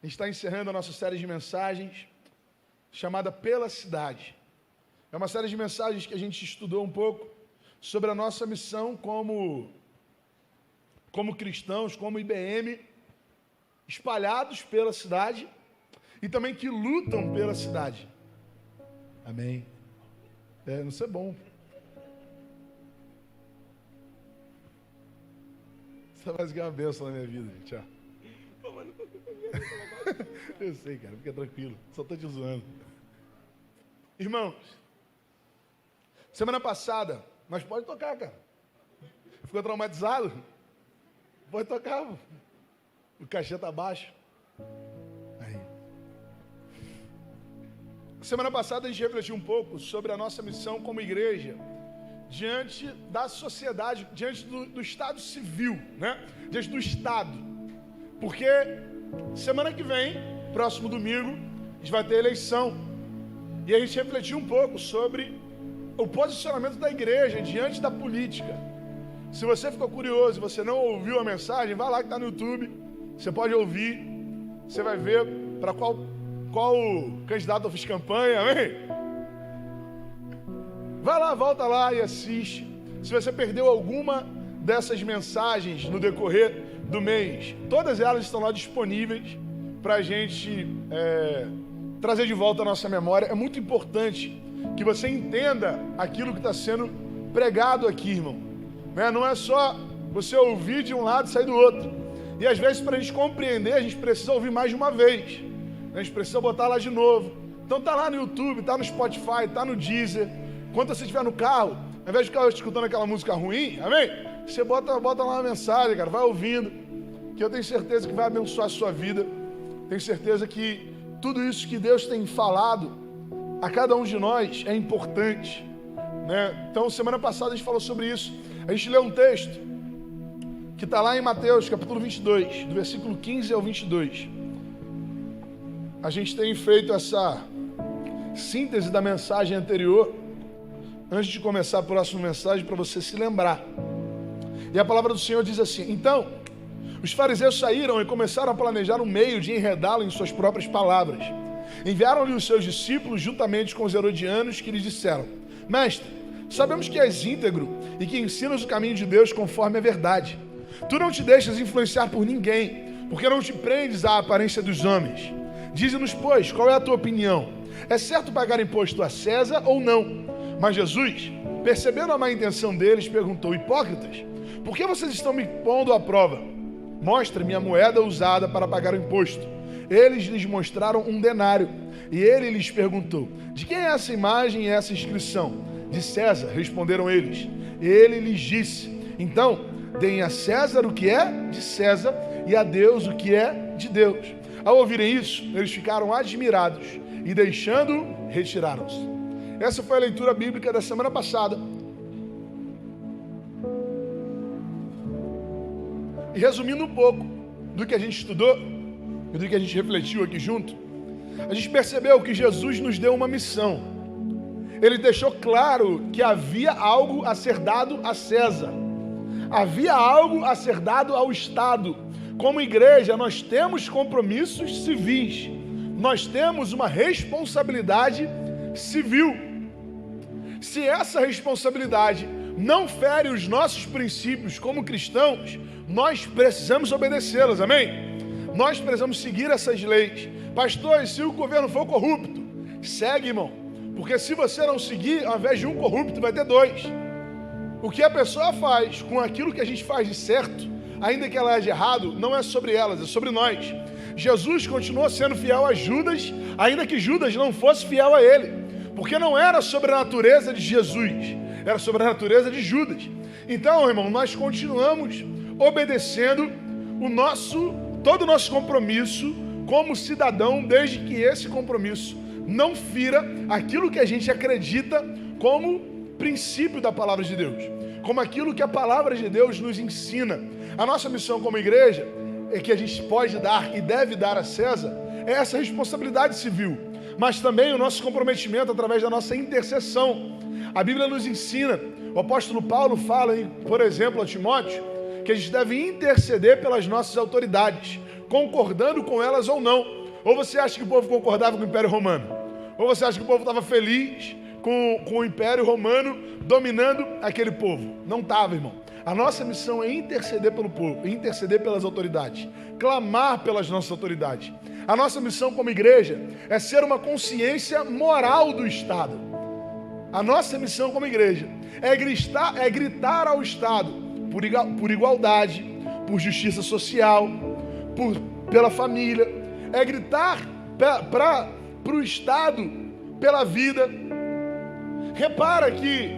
gente está encerrando a nossa série de mensagens chamada Pela Cidade. É uma série de mensagens que a gente estudou um pouco sobre a nossa missão como cristãos, como IBM, espalhados pela cidade e também que lutam pela cidade. Amém. Não sei bom. Isso vai ser uma bênção na minha vida, gente. Ó. Eu sei, cara, fica tranquilo. Só estou te zoando. Irmãos, semana passada, mas pode tocar, cara. Ficou traumatizado? Pode tocar. O cachê está baixo. Aí. Semana passada a gente refletiu um pouco sobre a nossa missão como igreja diante da sociedade, diante do Estado civil, né? Diante do Estado. Porque semana que vem, próximo domingo, a gente vai ter eleição. E a gente refletiu um pouco sobre o posicionamento da igreja diante da política. Se você ficou curioso e você não ouviu a mensagem, vai lá que está no YouTube. Você pode ouvir. Você vai ver para qual candidato eu fiz campanha, amém? Vai lá, volta lá e assiste. Se você perdeu alguma dessas mensagens no decorrer do mês, todas elas estão lá disponíveis para a gente trazer de volta a nossa memória. É muito importante que você entenda aquilo que está sendo pregado aqui, irmão. Não é só você ouvir de um lado e sair do outro. E às vezes, para a gente compreender, a gente precisa ouvir mais de uma vez. A gente precisa botar lá de novo. Então tá lá no YouTube, tá no Spotify, tá no Deezer. Quando você estiver no carro, ao invés de ficar escutando aquela música ruim, amém? Você bota lá uma mensagem, cara, vai ouvindo, que eu tenho certeza que vai abençoar a sua vida. Tenho certeza que tudo isso que Deus tem falado a cada um de nós é importante, né? Então, semana passada a gente falou sobre isso. A gente leu um texto que está lá em Mateus, capítulo 22, do versículo 15 ao 22. A gente tem feito essa síntese da mensagem anterior, antes de começar a próxima mensagem, para você se lembrar. E a palavra do Senhor diz assim: então, os fariseus saíram e começaram a planejar um meio de enredá-lo em suas próprias palavras. Enviaram-lhe os seus discípulos juntamente com os herodianos, que lhes disseram: mestre, sabemos que és íntegro e que ensinas o caminho de Deus conforme a verdade. Tu não te deixas influenciar por ninguém, porque não te prendes à aparência dos homens. Dize-nos, pois, qual é a tua opinião? É certo pagar imposto a César ou não? Mas Jesus, percebendo a má intenção deles, perguntou: hipócritas, por que vocês estão me pondo à prova? Mostre-me a moeda usada para pagar o imposto. Eles lhes mostraram um denário. E ele lhes perguntou: de quem é essa imagem e essa inscrição? De César, responderam eles. Ele lhes disse: então, deem a César o que é de César e a Deus o que é de Deus. Ao ouvirem isso, eles ficaram admirados e, deixando-o, retiraram-se. Essa foi a leitura bíblica da semana passada. E resumindo um pouco do que a gente estudou e do que a gente refletiu aqui junto, a gente percebeu que Jesus nos deu uma missão. Ele deixou claro que havia algo a ser dado a César. Havia algo a ser dado ao Estado. Como igreja, nós temos compromissos civis. Nós temos uma responsabilidade civil. Se essa responsabilidade não fere os nossos princípios como cristãos, nós precisamos obedecê-las, amém? Nós precisamos seguir essas leis. Pastor, e se o governo for corrupto? Segue, irmão. Porque se você não seguir, ao invés de um corrupto, vai ter dois. O que a pessoa faz com aquilo que a gente faz de certo, ainda que ela age errado, não é sobre elas, é sobre nós. Jesus continuou sendo fiel a Judas, ainda que Judas não fosse fiel a ele. Porque não era sobre a natureza de Jesus, era sobre a natureza de Judas. Então, irmão, nós continuamos obedecendo todo o nosso compromisso como cidadão, desde que esse compromisso não fira aquilo que a gente acredita como princípio da palavra de Deus, como aquilo que a palavra de Deus nos ensina. A nossa missão como igreja, que a gente pode dar e deve dar a César, é essa responsabilidade civil, mas também o nosso comprometimento através da nossa intercessão. A Bíblia nos ensina, o apóstolo Paulo fala, por exemplo, a Timóteo, que a gente deve interceder pelas nossas autoridades, concordando com elas ou não. Ou você acha que o povo concordava com o Império Romano? Ou você acha que o povo estava feliz com o Império Romano dominando aquele povo? Não estava, irmão. A nossa missão é interceder pelo povo, interceder pelas autoridades, clamar pelas nossas autoridades. A nossa missão como igreja é ser uma consciência moral do Estado. A nossa missão como igreja é gritar ao Estado por igualdade, por justiça social, pela família. É gritar para o Estado pela vida. Repara que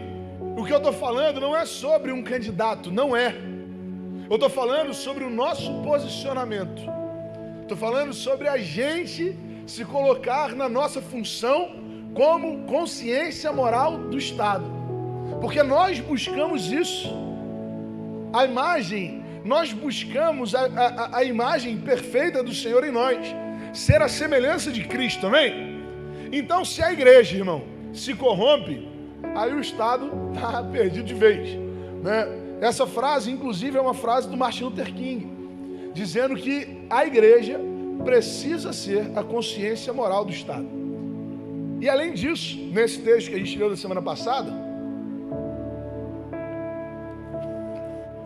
o que eu estou falando não é sobre um candidato, não é. Eu estou falando sobre o nosso posicionamento. Estou falando sobre a gente se colocar na nossa função como consciência moral do Estado. Porque nós buscamos isso. A imagem, nós buscamos a imagem perfeita do Senhor em nós. Ser a semelhança de Cristo, amém? Então, se a igreja, irmão, se corrompe, aí o Estado está perdido de vez, né? Essa frase, inclusive, é uma frase do Martin Luther King, dizendo que a igreja precisa ser a consciência moral do Estado. E além disso, nesse texto que a gente leu da semana passada,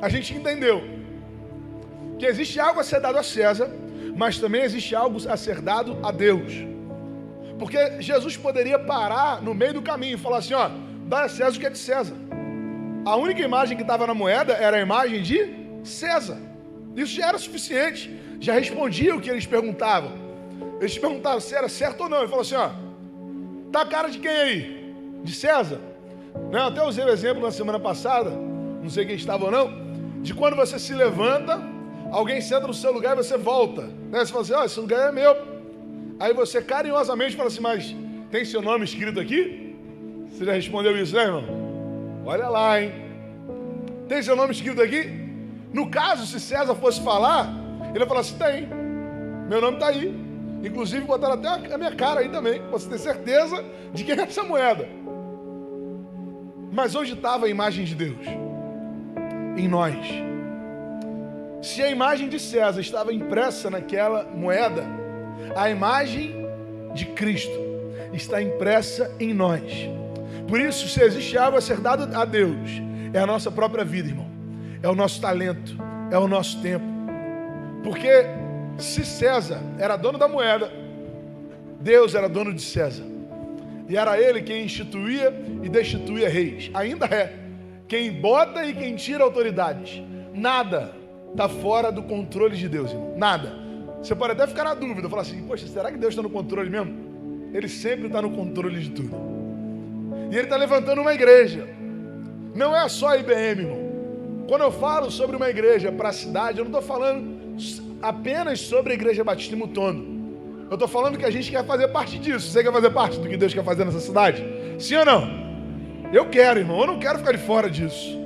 a gente entendeu que existe algo a ser dado a César, mas também existe algo a ser dado a Deus. Porque Jesus poderia parar no meio do caminho e falar assim, ó, dá a César o que é de César. A única imagem que estava na moeda era a imagem de César. Isso já era suficiente, já respondia o que eles perguntavam. Eles perguntavam se era certo ou não. Ele falou assim, ó, tá a cara de quem aí? De César? Né? Eu até usei o exemplo na semana passada, não sei quem estava ou não, de quando você se levanta, alguém senta no seu lugar e você volta. Né? Você fala assim, ó, esse lugar é meu. Aí você carinhosamente fala assim, mas tem seu nome escrito aqui? Você já respondeu isso, né, irmão? Olha lá, hein? Tem seu nome escrito aqui? No caso, se César fosse falar, ele ia falar assim, tem. Meu nome está aí. Inclusive, botaram até a minha cara aí também, para você ter certeza de quem é essa moeda. Mas onde estava a imagem de Deus? Em nós. Se a imagem de César estava impressa naquela moeda, a imagem de Cristo está impressa em nós. Por isso, se existe algo a ser dado a Deus, é a nossa própria vida, irmão. É o nosso talento, é o nosso tempo. Porque se César era dono da moeda, Deus era dono de César. E era ele quem instituía e destituía reis. Ainda é. Quem bota e quem tira autoridades. Nada está fora do controle de Deus, irmão. Nada. Você pode até ficar na dúvida, falar assim, poxa, será que Deus está no controle mesmo? Ele sempre está no controle de tudo. E Ele está levantando uma igreja. Não é só a IBM, irmão. Quando eu falo sobre uma igreja para a cidade, eu não estou falando apenas sobre a Igreja Batista em Mutondo. Eu estou falando que a gente quer fazer parte disso. Você quer fazer parte do que Deus quer fazer nessa cidade? Sim ou não? Eu quero, irmão. Eu não quero ficar de fora disso.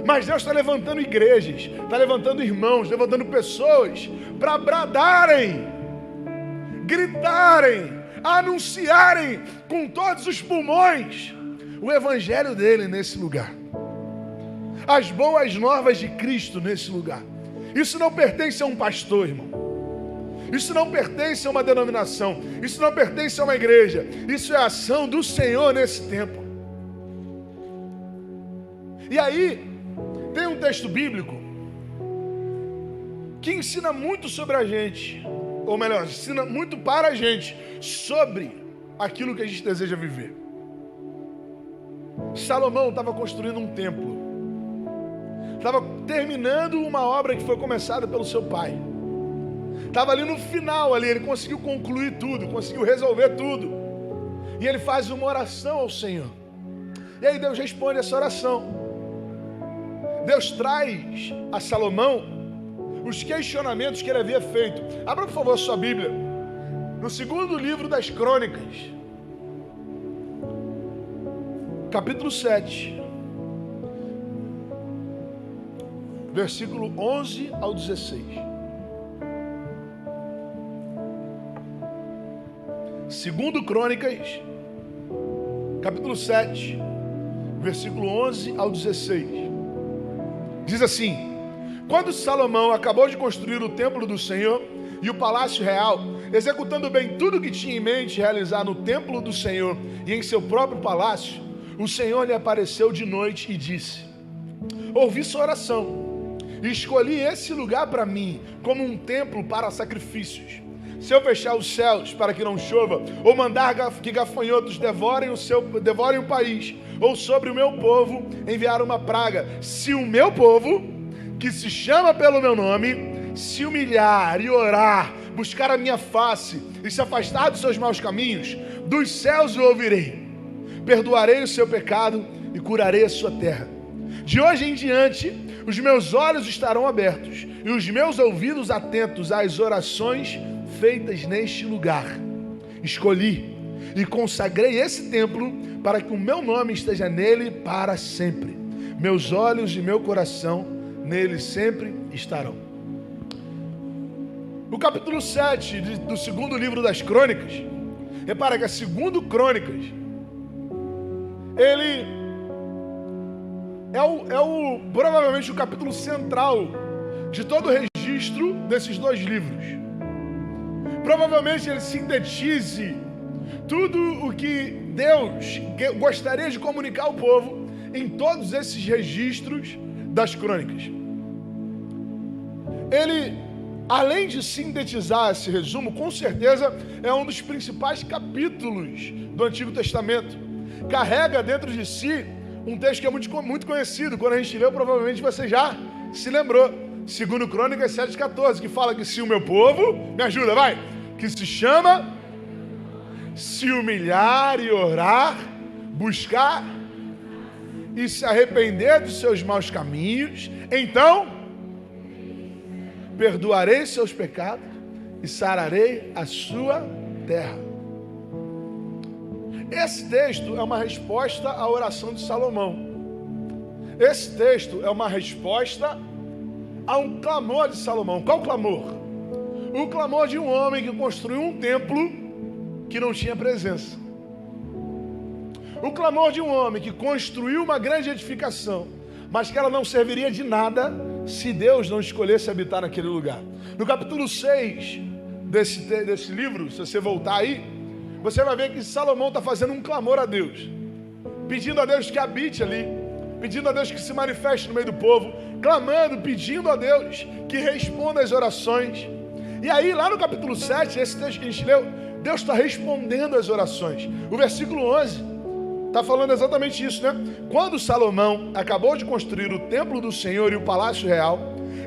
Mas Deus está levantando igrejas, está levantando irmãos, levantando pessoas para bradarem, gritarem, anunciarem com todos os pulmões o evangelho dele nesse lugar. As boas novas de Cristo nesse lugar. Isso não pertence a um pastor, irmão. Isso não pertence a uma denominação. Isso não pertence a uma igreja. Isso é a ação do Senhor nesse tempo. E aí, tem um texto bíblico que ensina muito sobre a gente, ou melhor, ensina muito para a gente sobre aquilo que a gente deseja viver. Salomão estava construindo um templo. Estava terminando uma obra que foi começada pelo seu pai. Estava ali no final, ele conseguiu concluir tudo, conseguiu resolver tudo. E ele faz uma oração ao Senhor. E aí Deus responde essa oração. Deus traz a Salomão os questionamentos que ele havia feito. Abra, por favor, sua Bíblia. No segundo livro das Crônicas, capítulo 7, versículo 11 ao 16. Segundo Crônicas, capítulo 7, versículo 11 ao 16. Diz assim: Quando Salomão acabou de construir o templo do Senhor e o palácio real, executando bem tudo que tinha em mente realizar no templo do Senhor e em seu próprio palácio, o Senhor lhe apareceu de noite e disse: ouvi sua oração e escolhi esse lugar para mim como um templo para sacrifícios. Se eu fechar os céus para que não chova, ou mandar que gafanhotos devorem o país, ou sobre o meu povo enviar uma praga, se o meu povo, que se chama pelo meu nome, se humilhar e orar, buscar a minha face e se afastar dos seus maus caminhos, dos céus o ouvirei, perdoarei o seu pecado e curarei a sua terra. De hoje em diante, os meus olhos estarão abertos e os meus ouvidos atentos às orações feitas neste lugar. Escolhi e consagrei esse templo para que o meu nome esteja nele para sempre. Meus olhos e meu coração nele sempre estarão. O capítulo 7 do segundo livro das Crônicas, repara que a segundo Crônicas, ele provavelmente o capítulo central de todo o registro desses dois livros. Provavelmente ele sintetize tudo o que Deus gostaria de comunicar ao povo em todos esses registros das crônicas. Ele, além de sintetizar esse resumo, com certeza é um dos principais capítulos do Antigo Testamento. Carrega dentro de si um texto que é muito conhecido. Quando a gente leu, provavelmente você já se lembrou. Segundo Crônicas 7,14, que fala que se o meu povo, me ajuda, vai, que se chama, se humilhar e orar, buscar e se arrepender dos seus maus caminhos, então perdoarei seus pecados e sararei a sua terra. Esse texto é uma resposta à oração de Salomão. Esse texto é uma resposta a um clamor de Salomão. Qual clamor? O clamor de um homem que construiu um templo que não tinha presença. O clamor de um homem que construiu uma grande edificação, mas que ela não serviria de nada se Deus não escolhesse habitar naquele lugar. No capítulo 6 desse livro, se você voltar aí, você vai ver que Salomão está fazendo um clamor a Deus, pedindo a Deus que habite ali, pedindo a Deus que se manifeste no meio do povo, clamando, pedindo a Deus que responda às orações. E aí, lá no capítulo 7, esse texto que a gente leu, Deus está respondendo às orações. O versículo 11 está falando exatamente isso, né? Quando Salomão acabou de construir o templo do Senhor e o palácio real,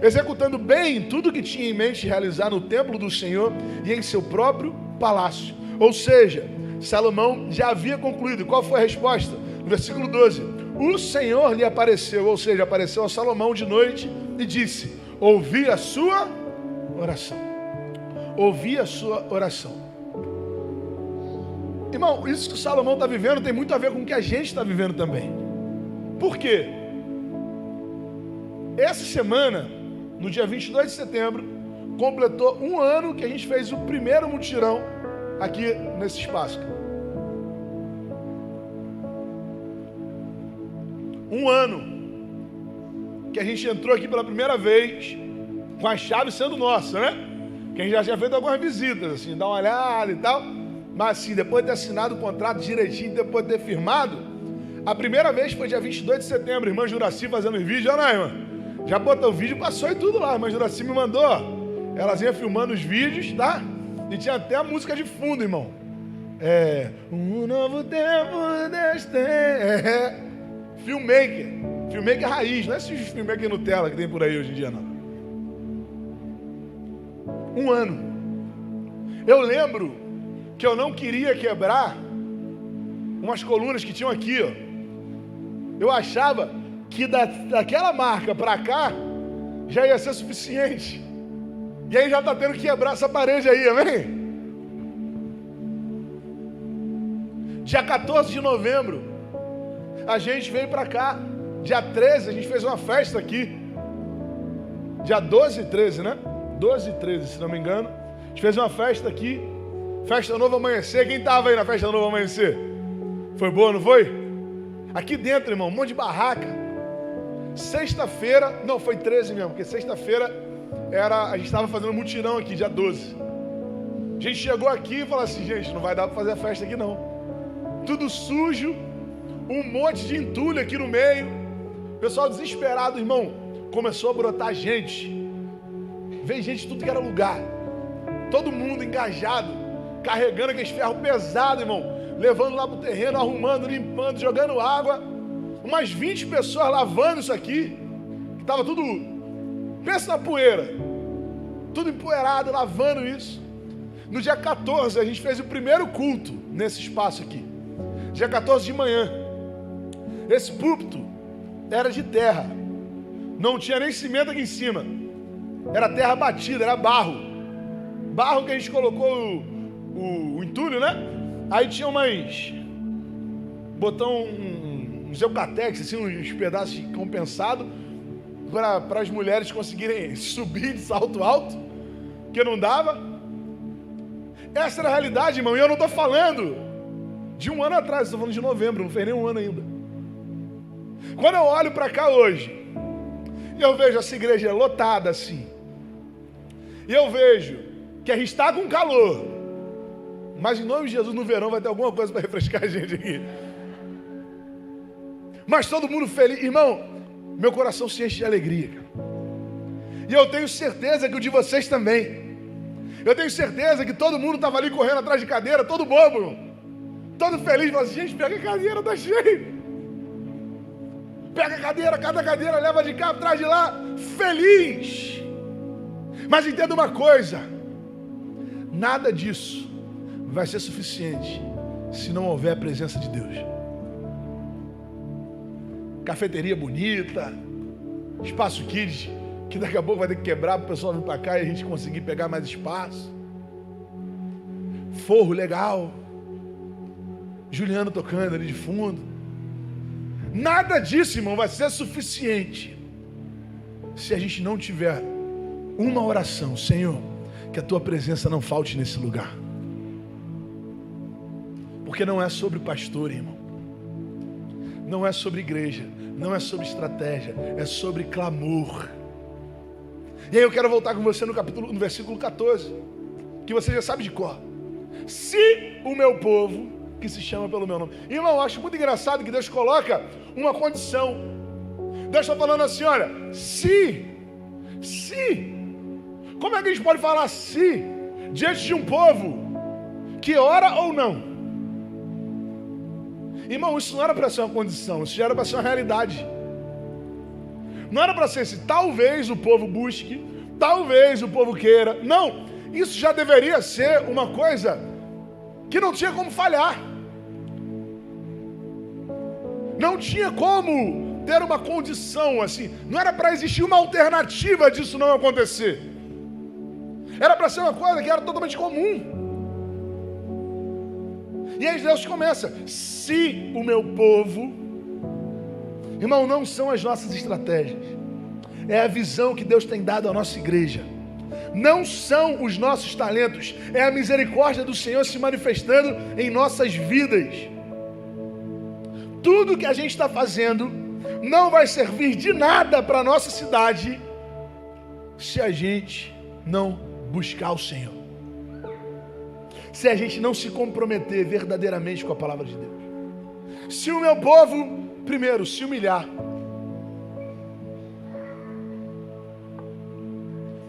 executando bem tudo que tinha em mente realizar no templo do Senhor e em seu próprio palácio. Ou seja, Salomão já havia concluído. Qual foi a resposta? No versículo 12, o Senhor lhe apareceu, ou seja, apareceu a Salomão de noite e disse: ouvi a sua oração. Ouvi a sua oração. Irmão, isso que Salomão está vivendo tem muito a ver com o que a gente está vivendo também. Por quê? Essa semana, no dia 22 de setembro, completou um ano que a gente fez o primeiro mutirão aqui nesse espaço. Um ano que a gente entrou aqui pela primeira vez, com a chave sendo nossa, né? Que a gente já tinha feito algumas visitas, assim, dar uma olhada e tal. Mas assim, depois de ter assinado o contrato direitinho, depois de ter firmado, a primeira vez foi dia 22 de setembro, irmã Juraci fazendo os vídeos, não, irmã? Já botou o vídeo, passou e tudo lá, a irmã Juraci me mandou, ó. Ela vinha filmando os vídeos, tá? E tinha até a música de fundo, irmão. Um novo tempo Deus tem. Filmmaker raiz, não é esse filmmaker Nutella que tem por aí hoje em dia, não. Um ano. Eu lembro que eu não queria quebrar umas colunas que tinham aqui, ó. Eu achava que daquela marca para cá já ia ser suficiente. E aí já está tendo que quebrar essa parede aí, amém? Dia 14 de novembro, a gente veio para cá. Dia 13, a gente fez uma festa aqui. Dia 12 e 13, né? 12 e 13, se não me engano. A gente fez uma festa aqui. Festa Novo Amanhecer. Quem estava aí na Festa Novo Amanhecer? Foi boa, não foi? Aqui dentro, irmão, um monte de barraca. Sexta-feira, não, foi 13 mesmo, porque sexta-feira a gente estava fazendo mutirão aqui, dia 12. A gente chegou aqui e falou assim, gente, não vai dar para fazer a festa aqui não. Tudo sujo, um monte de entulho aqui no meio. O pessoal desesperado, irmão, começou a brotar gente. Veio gente de tudo que era lugar. Todo mundo engajado, carregando aqueles ferros pesados, irmão. Levando lá pro terreno, arrumando, limpando, jogando água. Umas 20 pessoas lavando isso aqui. Que tava tudo... Pensa na poeira. Tudo empoeirado, lavando isso. No dia 14, a gente fez o primeiro culto nesse espaço aqui. Dia 14 de manhã. Esse púlpito era de terra. Não tinha nem cimento aqui em cima. Era terra batida, era barro. Barro que a gente colocou o entulho, né? Aí tinha botou uns eucatex, assim, uns pedaços compensados para as mulheres conseguirem subir de salto alto, que não dava. Essa era a realidade, irmão, e eu não estou falando de um ano atrás, estou falando de novembro, não fez nem um ano ainda. Quando eu olho para cá hoje, eu vejo essa igreja lotada assim, e eu vejo que a gente está com calor, mas em nome de Jesus no verão vai ter alguma coisa para refrescar a gente aqui. Mas todo mundo feliz, irmão, meu coração se enche de alegria, e eu tenho certeza que o de vocês também. Eu tenho certeza que todo mundo estava ali correndo atrás de cadeira, todo bobo, irmão. Todo feliz, falando assim, gente, pega a cadeira, tá cheio. Pega a cadeira, cada cadeira, leva de cá, traz de lá, feliz. Mas entenda uma coisa, nada disso vai ser suficiente se não houver a presença de Deus. Cafeteria bonita, espaço kids, que daqui a pouco vai ter que quebrar para o pessoal vir para cá e a gente conseguir pegar mais espaço. Forro legal. Juliano tocando ali de fundo. Nada disso, irmão, vai ser suficiente se a gente não tiver uma oração. Senhor, que a tua presença não falte nesse lugar. Porque não é sobre pastor, irmão. Não é sobre igreja. Não é sobre estratégia. É sobre clamor. E aí eu quero voltar com você no versículo 14, que você já sabe de cor. Se o meu povo, que se chama pelo meu nome. Irmão, eu acho muito engraçado que Deus coloca uma condição. Deus está falando assim, olha, se. Como é que a gente pode falar se diante de um povo que ora ou não? Irmão, isso não era para ser uma condição, isso já era para ser uma realidade. Não era para ser assim, talvez o povo busque, talvez o povo queira. Não, isso já deveria ser uma coisa que não tinha como falhar. Não tinha como ter uma condição assim. Não era para existir uma alternativa disso não acontecer. Era para ser uma coisa que era totalmente comum. E aí Deus começa, se o meu povo... Irmão, não são as nossas estratégias. É a visão que Deus tem dado à nossa igreja. Não são os nossos talentos. É a misericórdia do Senhor se manifestando em nossas vidas. Tudo que a gente está fazendo não vai servir de nada para a nossa cidade se a gente não buscar o Senhor. Se a gente não se comprometer verdadeiramente com a palavra de Deus. Se o meu povo... Primeiro, se humilhar.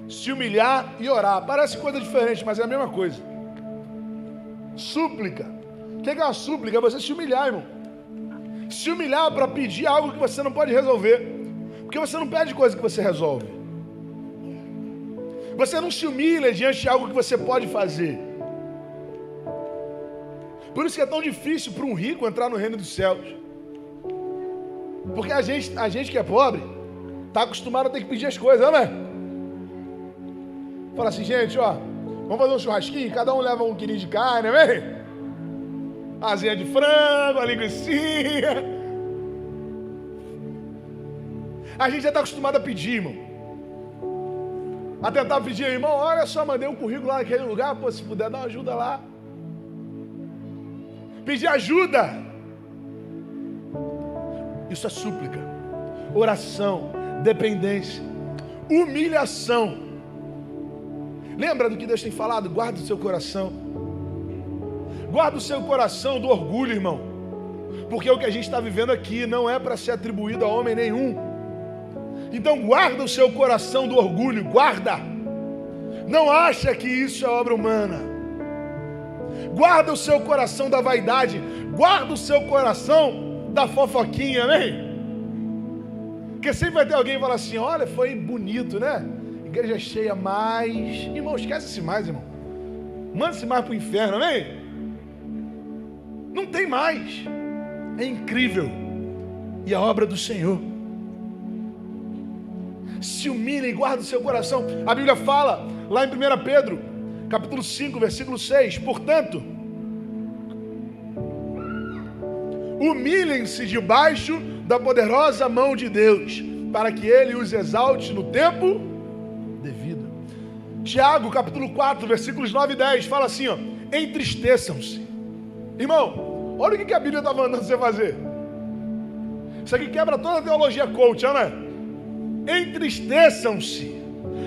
Se humilhar e orar. Parece coisa diferente, mas é a mesma coisa. Súplica. O que é uma súplica? É você se humilhar, irmão. Se humilhar para pedir algo que você não pode resolver. Porque você não pede coisa que você resolve. Você não se humilha diante de algo que você pode fazer. Por isso que é tão difícil para um rico entrar no reino dos céus. Porque a gente que é pobre está acostumado a ter que pedir as coisas, não é? Fala assim, gente, ó, vamos fazer um churrasquinho, cada um leva um quilinho de carne, amém? Asinha de frango, a linguicinha. A gente já está acostumado a pedir, irmão. A tentar pedir, irmão, olha só, mandei um currículo lá naquele lugar, pô, se puder dar uma ajuda lá. Pedir ajuda. Isso é súplica. oração, dependência, humilhação. Lembra do que Deus tem falado? Guarda o seu coração. Guarda o seu coração do orgulho, irmão. Porque o que a gente está vivendo aqui não é para ser atribuído a homem nenhum. Então guarda o seu coração do orgulho, guarda. Não acha que isso é obra humana. Guarda o seu coração da vaidade. Guarda o seu coração da fofoquinha, amém? Porque sempre vai ter alguém que fala assim, olha, foi bonito, né? Igreja cheia, mais... Irmão, esquece esse mais, irmão. Manda esse mais para o inferno, amém? Não tem mais. É incrível. E a obra do Senhor. Se humilhe e guarda o seu coração. A Bíblia fala, lá em 1 Pedro, capítulo 5, versículo 6. Portanto, humilhem-se debaixo da poderosa mão de Deus, para que Ele os exalte no tempo devido. Tiago, capítulo 4, versículos 9 e 10, fala assim, ó, entristeçam-se. Irmão, olha o que a Bíblia está mandando você fazer. Isso aqui quebra toda a teologia coach, não é? Entristeçam-se,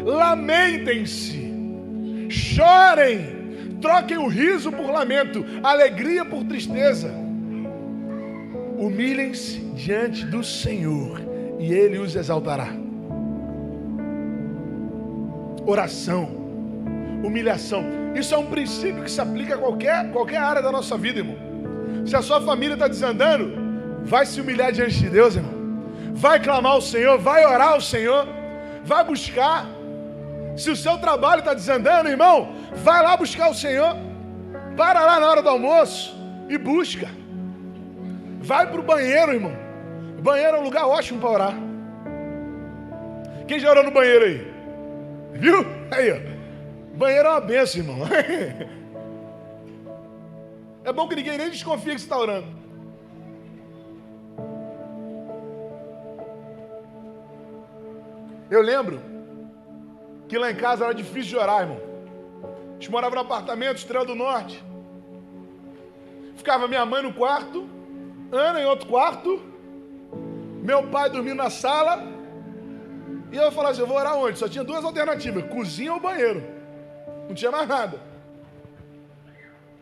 lamentem-se, chorem, troquem o riso por lamento, alegria por tristeza. Humilhem-se diante do Senhor e Ele os exaltará. Oração, humilhação. Isso é um princípio que se aplica a qualquer área da nossa vida, irmão. Se a sua família está desandando, vai se humilhar diante de Deus, irmão. Vai clamar ao Senhor, vai orar ao Senhor, vai buscar. Se o seu trabalho está desandando, irmão, vai lá buscar o Senhor. Para lá na hora do almoço e busca. Vai para o banheiro, irmão. O banheiro é um lugar ótimo para orar. Quem já orou no banheiro aí? Viu? Aí, ó. Banheiro é uma benção, irmão. É bom que ninguém nem desconfia que você está orando. Eu lembro que lá em casa era difícil de orar, irmão. A gente morava no apartamento, Estrela do Norte. Ficava minha mãe no quarto, Ana em outro quarto, meu pai dormindo na sala, e eu falava assim, eu vou orar onde? Só tinha duas alternativas, cozinha ou banheiro. Não tinha mais nada.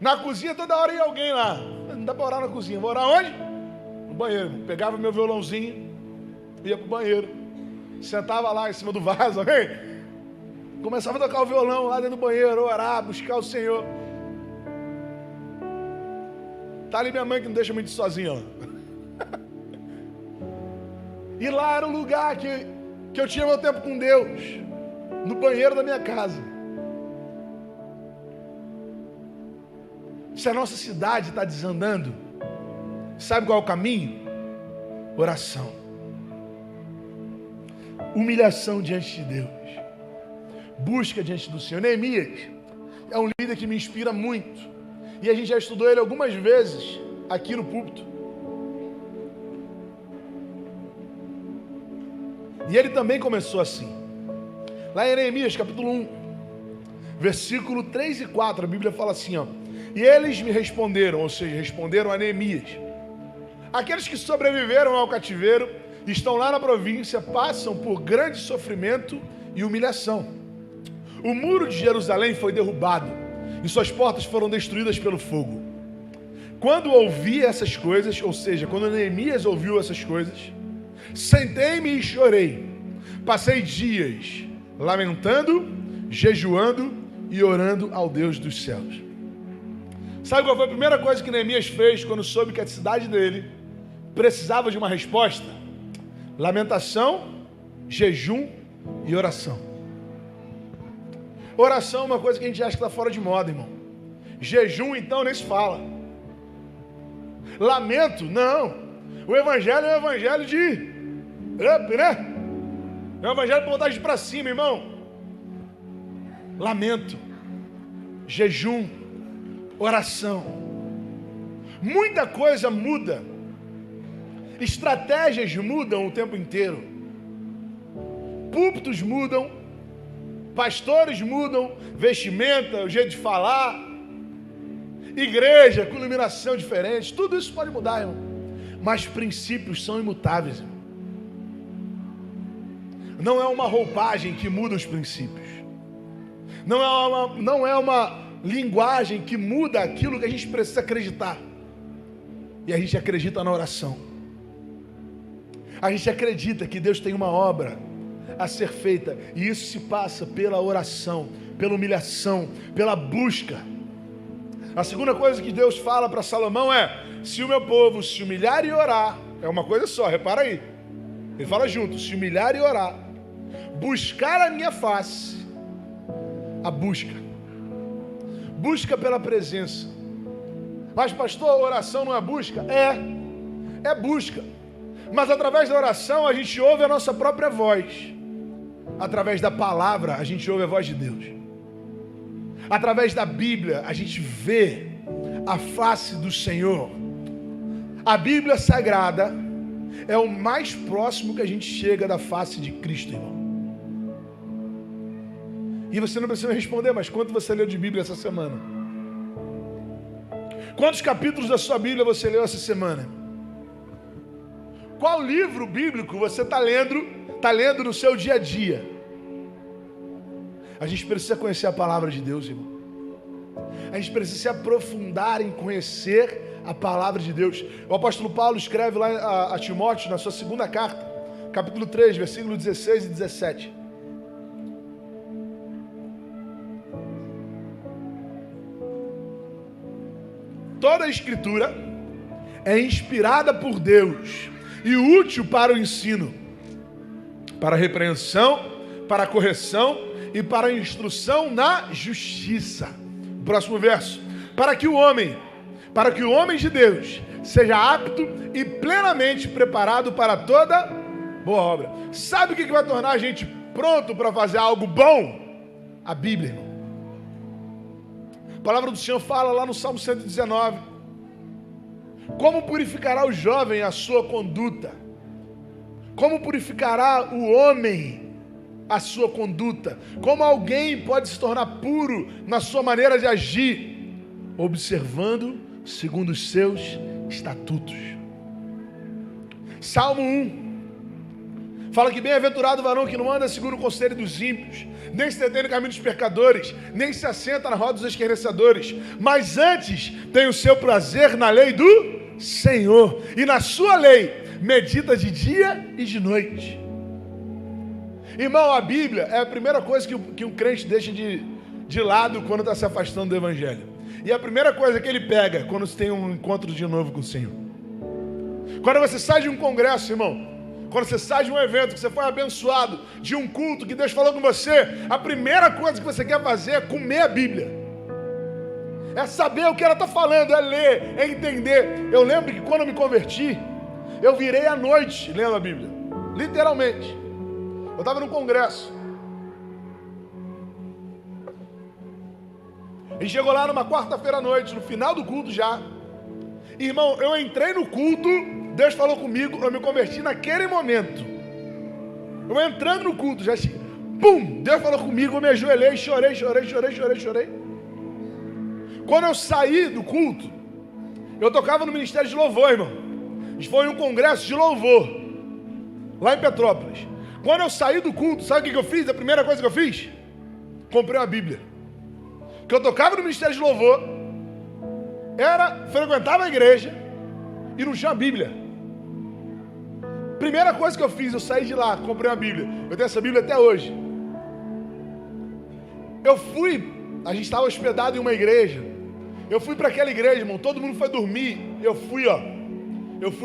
Na cozinha toda hora ia alguém lá. Não dá para orar na cozinha, vou orar onde? No banheiro. Pegava meu violãozinho, ia pro banheiro, sentava lá em cima do vaso, amém? Começava a tocar o violão lá dentro do banheiro, orar, buscar o Senhor. Tá ali minha mãe que não deixa muito sozinha, ó. E lá era o lugar que eu tinha meu tempo com Deus, no banheiro da minha casa. Se a nossa cidade está desandando, sabe qual é o caminho? Oração. Humilhação diante de Deus. Busca diante do Senhor. Neemias é um líder que me inspira muito. E a gente já estudou ele algumas vezes aqui no púlpito. E ele também começou assim. Lá em Neemias, capítulo 1, versículo 3 e 4, a Bíblia fala assim, ó. E eles me responderam, ou seja, responderam a Neemias. Aqueles que sobreviveram ao cativeiro, estão lá na província, passam por grande sofrimento e humilhação. O muro de Jerusalém foi derrubado e suas portas foram destruídas pelo fogo. Quando ouvi essas coisas, ou seja, quando Neemias ouviu essas coisas, sentei-me e chorei. Passei dias lamentando, jejuando e orando ao Deus dos céus. Sabe qual foi a primeira coisa que Neemias fez quando soube que a cidade dele precisava de uma resposta? Lamentação, jejum e oração. Oração é uma coisa que a gente acha que está fora de moda, irmão. Jejum, então, nem se fala. Lamento, não. O evangelho é um evangelho de up, né? É um evangelho para botar de para cima, irmão. Lamento, jejum, oração. Muita coisa muda. Estratégias mudam o tempo inteiro. Púlpitos mudam. Pastores mudam. Vestimenta, o jeito de falar. Igreja com iluminação diferente. Tudo isso pode mudar, irmão. Mas princípios são imutáveis, irmão. não é uma roupagem que muda os princípios. Não é uma linguagem que muda aquilo que a gente precisa acreditar. E a gente acredita na oração. A gente acredita que Deus tem uma obra a ser feita. E isso se passa pela oração, pela humilhação, pela busca. A segunda coisa que Deus fala para Salomão é: se o meu povo se humilhar e orar, é uma coisa só, repara aí. Ele fala junto: se humilhar e orar, buscar a minha face. A busca pela presença. Mas pastor, oração não é busca? É busca. Mas através da oração a gente ouve a nossa própria voz. Através da palavra a gente ouve a voz de Deus. Através da Bíblia a gente vê a face do Senhor. A Bíblia Sagrada é o mais próximo que a gente chega da face de Cristo, irmão. E você não precisa responder, mas quanto você leu de Bíblia essa semana? Quantos capítulos da sua Bíblia você leu essa semana? Qual livro bíblico você está lendo no seu dia a dia? A gente precisa conhecer a palavra de Deus, irmão. A gente precisa se aprofundar em conhecer a palavra de Deus. O apóstolo Paulo escreve lá a Timóteo, na sua segunda carta, capítulo 3, versículos 16 e 17. Toda a Escritura é inspirada por Deus e útil para o ensino, para a repreensão, para a correção e para a instrução na justiça. Próximo verso. Para que o homem de Deus seja apto e plenamente preparado para toda boa obra. Sabe o que vai tornar a gente pronto para fazer algo bom? A Bíblia, irmão. A palavra do Senhor fala lá no Salmo 119. Como purificará o jovem a sua conduta? Como purificará o homem a sua conduta? Como alguém pode se tornar puro na sua maneira de agir? Observando segundo os seus estatutos. Salmo 1 fala que bem-aventurado o varão que não anda segundo o conselho dos ímpios, nem se detém no caminho dos pecadores, nem se assenta na roda dos escarnecedores, mas antes tem o seu prazer na lei do Senhor, e na sua lei medita de dia e de noite. Irmão, a Bíblia é a primeira coisa que um crente deixa de lado quando está se afastando do Evangelho. E a primeira coisa que ele pega quando você tem um encontro de novo com o Senhor. Quando você sai de um congresso, irmão, quando você sai de um evento, que você foi abençoado, de um culto que Deus falou com você, a primeira coisa que você quer fazer é comer a Bíblia. É saber o que ela está falando, é ler, é entender. Eu lembro que quando eu me converti, eu virei à noite lendo a Bíblia. Literalmente. Eu estava num congresso. E chegou lá numa quarta-feira à noite, no final do culto já. Irmão, eu entrei no culto, Deus falou comigo, eu me converti naquele momento. Eu entrando no culto, já pum, Deus falou comigo, eu me ajoelhei, chorei. Quando eu saí do culto, eu tocava no Ministério de Louvor, irmão. Foi um congresso de louvor, lá em Petrópolis. Quando eu saí do culto, sabe o que eu fiz? A primeira coisa que eu fiz? Comprei uma Bíblia. Que eu tocava no Ministério de Louvor, frequentava a igreja e não tinha a Bíblia. Primeira coisa que eu fiz, eu saí de lá, comprei uma Bíblia. Eu tenho essa Bíblia até hoje. A gente estava hospedado em uma igreja. Eu fui para aquela igreja, irmão, todo mundo foi dormir. Eu fui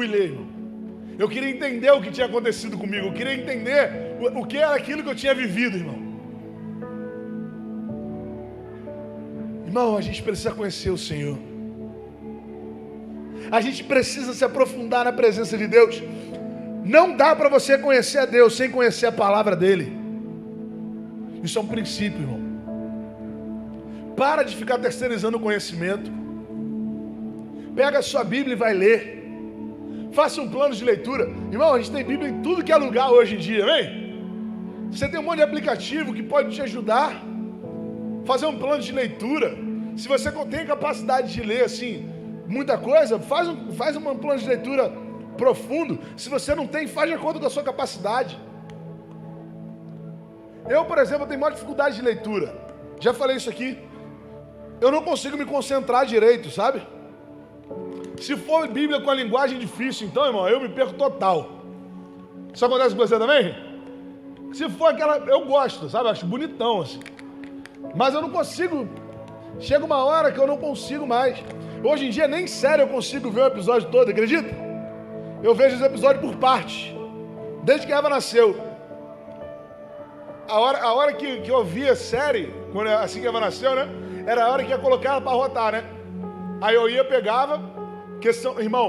ler, irmão. Eu queria entender o que tinha acontecido comigo. Eu queria entender o que era aquilo que eu tinha vivido, irmão. Irmão, a gente precisa conhecer o Senhor. A gente precisa se aprofundar na presença de Deus. Não dá para você conhecer a Deus sem conhecer a palavra dEle. Isso é um princípio, irmão. Para de ficar terceirizando o conhecimento. Pega a sua Bíblia e vai ler. Faça um plano de leitura. Irmão, a gente tem Bíblia em tudo que é lugar hoje em dia, vem? Você tem um monte de aplicativo que pode te ajudar. Fazer um plano de leitura. Se você tem capacidade de ler assim muita coisa, faz um plano de leitura profundo. Se você não tem, faz de acordo com a sua capacidade. Eu, por exemplo, tenho maior dificuldade de leitura. Já falei isso aqui. Eu não consigo me concentrar direito, sabe? Se for Bíblia com a linguagem difícil, então, irmão, eu me perco total. Isso acontece com você também? Se for aquela... Eu gosto, sabe? Acho bonitão, assim. Mas eu não consigo. Chega uma hora que eu não consigo mais. Hoje em dia, nem sério eu consigo ver o episódio todo, acredita? Eu vejo os episódios por partes. Desde que Eva nasceu. A hora que eu via série, quando, assim que Eva nasceu, né? Era a hora que ia colocar ela para rotar, né? Aí eu ia, pegava, irmão,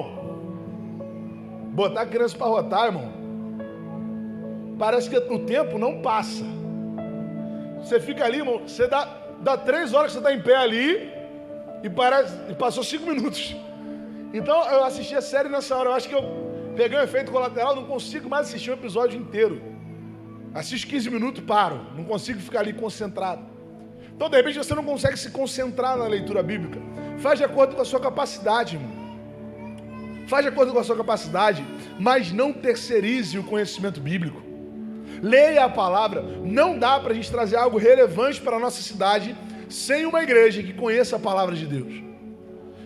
botar a criança para rotar, irmão, parece que o tempo não passa. Você fica ali, irmão, você dá 3 horas que você está em pé ali e passou 5 minutos. Então eu assisti a série nessa hora, eu acho que eu peguei um efeito colateral, não consigo mais assistir um episódio inteiro. Assisto 15 minutos, paro, não consigo ficar ali concentrado. Então, de repente, você não consegue se concentrar na leitura bíblica. Faz de acordo com a sua capacidade, irmão. Faz de acordo com a sua capacidade, mas não terceirize o conhecimento bíblico. Leia a palavra. Não dá para a gente trazer algo relevante para a nossa cidade sem uma igreja que conheça a palavra de Deus,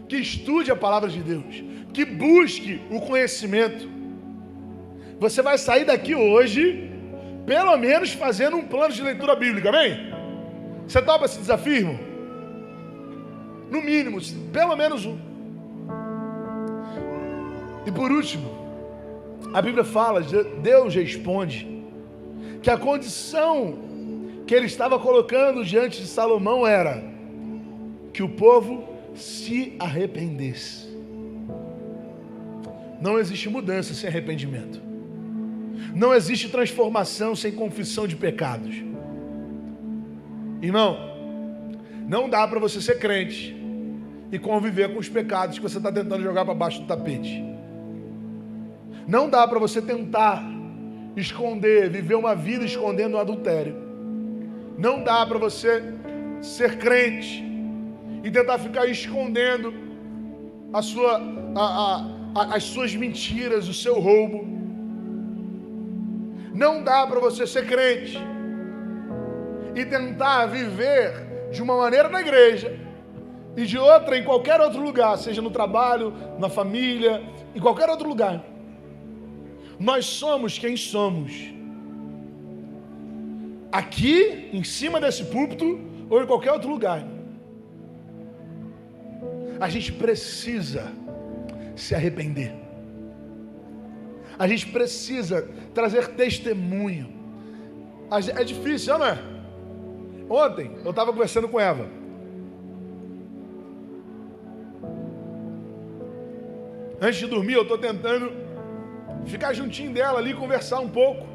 que estude a palavra de Deus, que busque o conhecimento. Você vai sair daqui hoje, pelo menos fazendo um plano de leitura bíblica, amém? Você topa esse desafio, irmão? No mínimo, pelo menos um. E por último, a Bíblia fala, Deus responde, que a condição que ele estava colocando diante de Salomão era que o povo se arrependesse. Não existe mudança sem arrependimento. Não existe transformação sem confissão de pecados. Irmão, não dá para você ser crente e conviver com os pecados que você está tentando jogar para baixo do tapete. Não dá para você tentar esconder, viver uma vida escondendo o adultério. Não dá para você ser crente e tentar ficar escondendo as suas mentiras, o seu roubo. Não dá para você ser crente e tentar viver de uma maneira na igreja e de outra em qualquer outro lugar, seja no trabalho, na família, em qualquer outro lugar. Nós somos quem somos. Aqui, em cima desse púlpito, ou em qualquer outro lugar. A gente precisa se arrepender. A gente precisa trazer testemunho. É difícil, não é? Ontem, eu estava conversando com Eva. Antes de dormir, eu estou tentando ficar juntinho dela ali e conversar um pouco.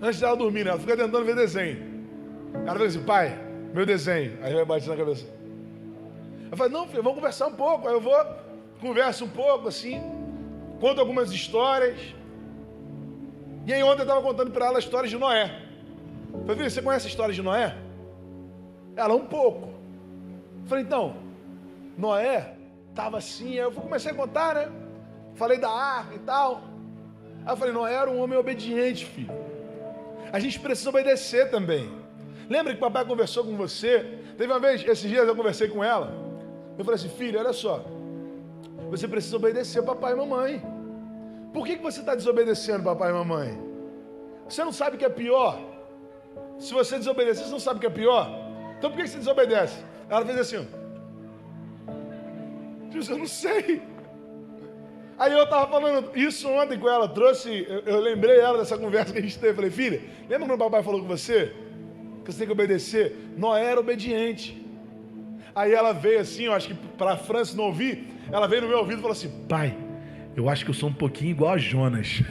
Antes dela dormir, né? Ela fica tentando ver desenho. Ela fala assim, pai, meu desenho. Aí vai bater na cabeça. Eu falo, não, filho, vamos conversar um pouco. Aí eu vou, converso um pouco, assim, conto algumas histórias. E aí ontem eu estava contando para ela a história de Noé. Eu falei, filho, você conhece a história de Noé? Ela, um pouco. Eu falei, então, Noé estava assim, aí eu comecei a contar, né? Falei da arca e tal. Aí eu falei, Noé era um homem obediente, filho. A gente precisa obedecer também. Lembra que o papai conversou com você? Teve uma vez, esses dias eu conversei com ela. Eu falei assim, filho, olha só. Você precisa obedecer papai e mamãe. Por que você está desobedecendo papai e mamãe? Você não sabe o que é pior? Se você desobedecer, você não sabe o que é pior? Então por que você desobedece? Ela fez assim, eu não sei. Aí eu estava falando isso ontem com ela, eu lembrei ela dessa conversa que a gente teve. Falei, filha, lembra quando o papai falou com você? Que você tem que obedecer? Noé era obediente. Aí ela veio assim, eu acho que para a França não ouvir, ela veio no meu ouvido e falou assim, pai, eu acho que eu sou um pouquinho igual a Jonas.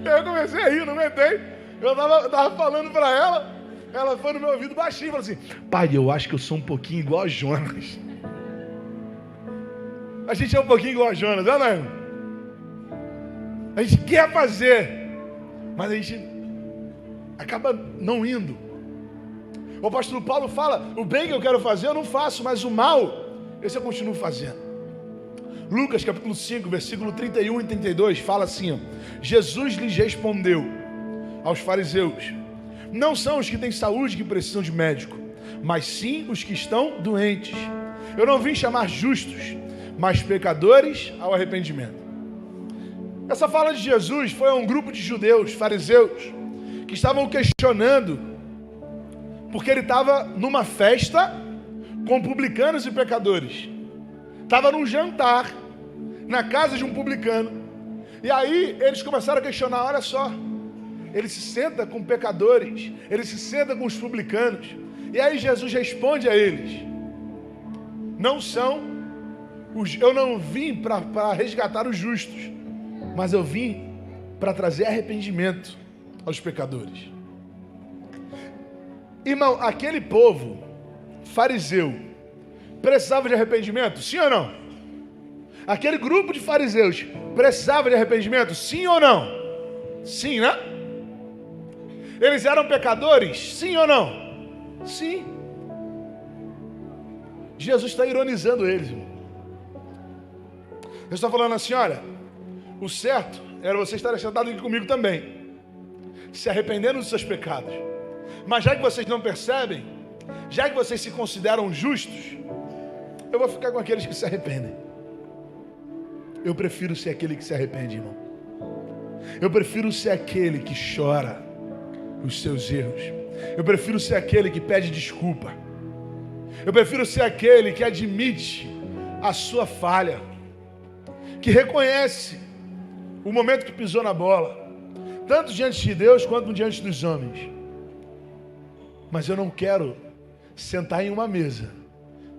Eu comecei a rir, não aguentei. Eu tava falando para ela foi no meu ouvido baixinho e falou assim, pai, eu acho que eu sou um pouquinho igual a Jonas. A gente é um pouquinho igual a Jonas, não é? A gente quer fazer, mas a gente acaba não indo. O apóstolo Paulo fala, o bem que eu quero fazer eu não faço, mas o mal, esse eu continuo fazendo. Lucas capítulo 5, versículo 31 e 32, fala assim, ó, Jesus lhes respondeu aos fariseus: não são os que têm saúde que precisam de médico, mas sim os que estão doentes. Eu não vim chamar justos, mas pecadores ao arrependimento. Essa fala de Jesus foi a um grupo de judeus, fariseus, que estavam questionando, porque ele estava numa festa com publicanos e pecadores. Estava num jantar na casa de um publicano. E aí eles começaram a questionar, olha só, ele se senta com pecadores, ele se senta com os publicanos. E aí Jesus responde a eles: eu não vim para resgatar os justos, mas eu vim para trazer arrependimento aos pecadores. Irmão, aquele povo fariseu precisava de arrependimento? Sim ou não? Aquele grupo de fariseus precisava de arrependimento? Sim ou não? Sim, né? Eles eram pecadores? Sim ou não? Sim. Jesus está ironizando eles, irmão. Eu estou falando assim, olha, o certo era você estar sentado aqui comigo também, se arrependendo dos seus pecados. Mas já que vocês não percebem, já que vocês se consideram justos, eu vou ficar com aqueles que se arrependem. Eu prefiro ser aquele que se arrepende, irmão. Eu prefiro ser aquele que chora os seus erros. Eu prefiro ser aquele que pede desculpa. Eu prefiro ser aquele que admite a sua falha, que reconhece o momento que pisou na bola, tanto diante de Deus quanto diante dos homens. Mas eu não quero sentar em uma mesa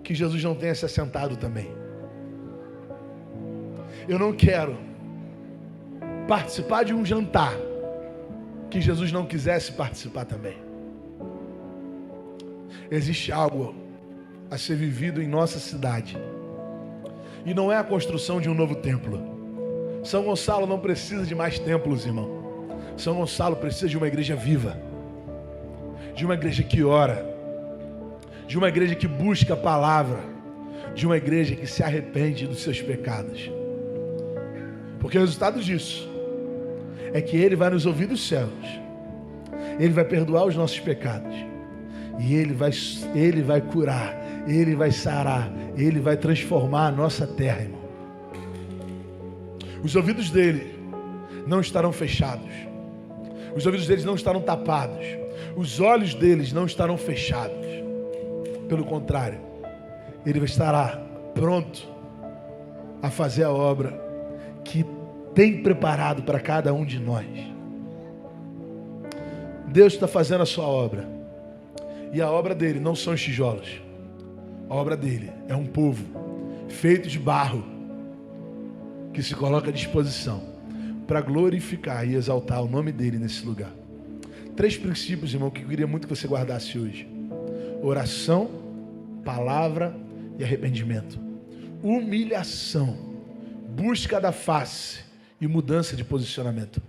que Jesus não tenha se assentado também. Eu não quero participar de um jantar que Jesus não quisesse participar também. Existe algo a ser vivido em nossa cidade, e não é a construção de um novo templo. São Gonçalo não precisa de mais templos, irmão. São Gonçalo precisa de uma igreja viva, de uma igreja que ora, de uma igreja que busca a palavra, de uma igreja que se arrepende dos seus pecados. Porque o resultado disso é que Ele vai nos ouvir dos céus, Ele vai perdoar os nossos pecados, e Ele vai curar, Ele vai sarar, Ele vai transformar a nossa terra, irmão. Os ouvidos dele não estarão fechados, os ouvidos deles não estarão tapados, os olhos deles não estarão fechados. Pelo contrário, Ele estará pronto a fazer a obra que tem preparado para cada um de nós. Deus está fazendo a sua obra, e a obra dele não são os tijolos. A obra dele é um povo feito de barro, que se coloca à disposição para glorificar e exaltar o nome dele nesse lugar. 3 princípios, irmão, que eu queria muito que você guardasse hoje: oração, palavra e arrependimento. Humilhação, busca da face e mudança de posicionamento.